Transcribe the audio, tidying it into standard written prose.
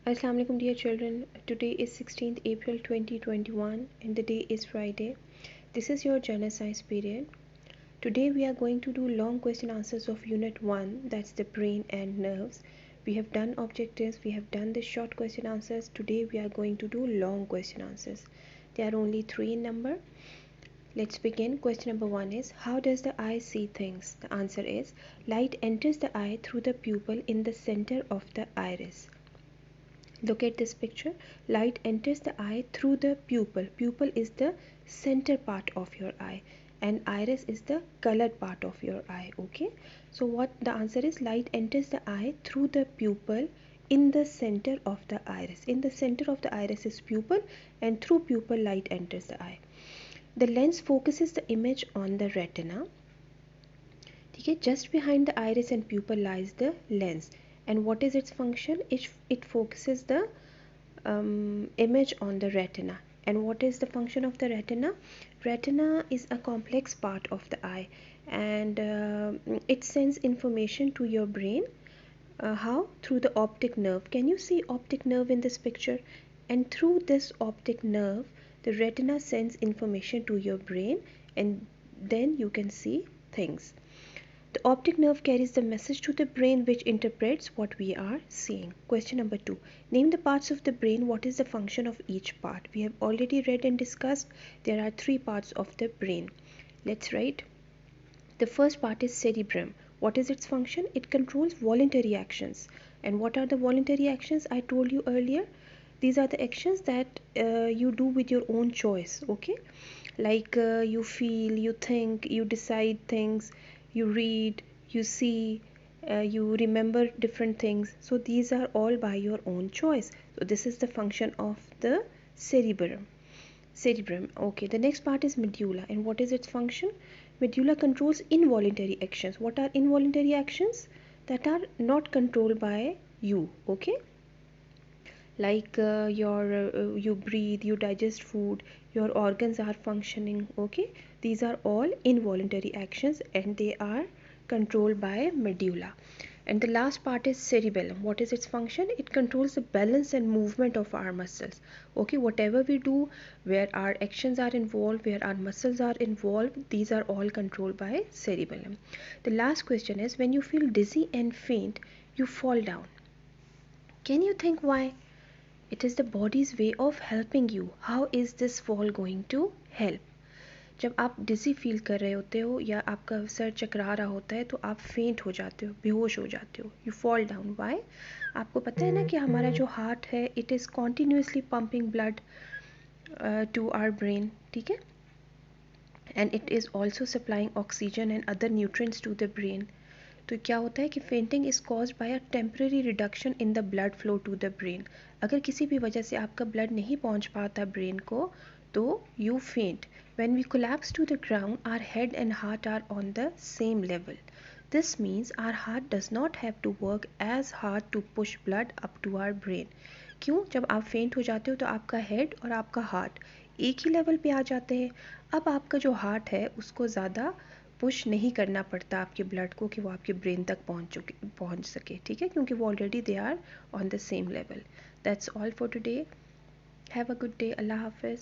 Assalamu alaikum dear children. Today is 16th April 2021 and the day is Friday. This is your general science period. Today we are going to do long question answers of unit 1, that's the brain and nerves. We have done objectives, we have done the short question answers. Today we are going to do long question answers. There are only 3 in number. Let's begin. Question number 1 is, how does the eye see things? The answer is, light enters the eye through the pupil in the center of the iris. Look at this picture. Light enters the eye through the pupil. Pupil is the center part of your eye and iris is the colored part of your eye. Okay, so what the answer is, light enters the eye through the pupil in the center of the iris. In the center of the iris is pupil and through pupil light enters the eye. The lens focuses the image on the retina. Okay, just behind the iris and pupil lies the lens. And what is its function? It focuses the image on the retina. And what is the function of the retina? Retina is a complex part of the eye and it sends information to your brain. How? Through the optic nerve. Can you see optic nerve in this picture? And through this optic nerve, the retina sends information to your brain and then you can see things. The optic nerve carries the message to the brain which interprets what we are seeing. Question number 2. Name the parts of the brain. What is the function of each part? We have already read and discussed. There are 3 parts of the brain. Let's write. The first part is cerebrum. What is its function? It controls voluntary actions. And what are the voluntary actions? I told you earlier. These are the actions that you do with your own choice. Okay, like you feel, you think, you decide things, you read, you see, you remember different things. So these are all by your own choice. So this is the function of the cerebrum. Okay, the next part is medulla. And what is its function? Medulla controls involuntary actions. What are involuntary actions? That are not controlled by you. Okay, like you breathe, you digest food, your organs are functioning. Okay, these are all involuntary actions and they are controlled by medulla. And the last part is cerebellum. What is its function? It controls the balance and movement of our muscles. Okay, whatever we do, where our actions are involved, where our muscles are involved, these are all controlled by cerebellum. The last question is, when you feel dizzy and faint, you fall down. Can you think why? It is the body's way of helping you. How is this fall going to help? जब आप डिजी feel कर रहे होते हो या आपका sir चकरा रहा होता है तो आप फेंट हो जाते हो, बेहोश हो जाते हो, यू फॉल डाउन. वाई? आपको पता है ना कि हमारा जो हार्ट है it is continuously pumping blood to our brain. ठीक है, and it is also supplying oxygen and other nutrients to the brain. तो क्या होता है कि fainting is caused by a temporary reduction in the blood flow to the brain. अगर किसी भी वजह से आपका ब्लड नहीं पहुंच पाता ब्रेन को तो you faint. When we collapse to the ground our head and heart are on the same level. This means our heart does not have to work as hard to push blood up to our brain. क्यों? जब आप फेंट हो जाते हो तो आपका head और आपका हार्ट एक ही लेवल पे आ जाते हैं. अब आपका जो हार्ट है उसको ज़्यादा पुश नहीं करना पड़ता आपके ब्लड को कि वो आपके ब्रेन तक पहुंच सके. ठीक है, क्योंकि वो already they are on the same level. That's all for today. Have a good day. अल्लाह हाफिज़.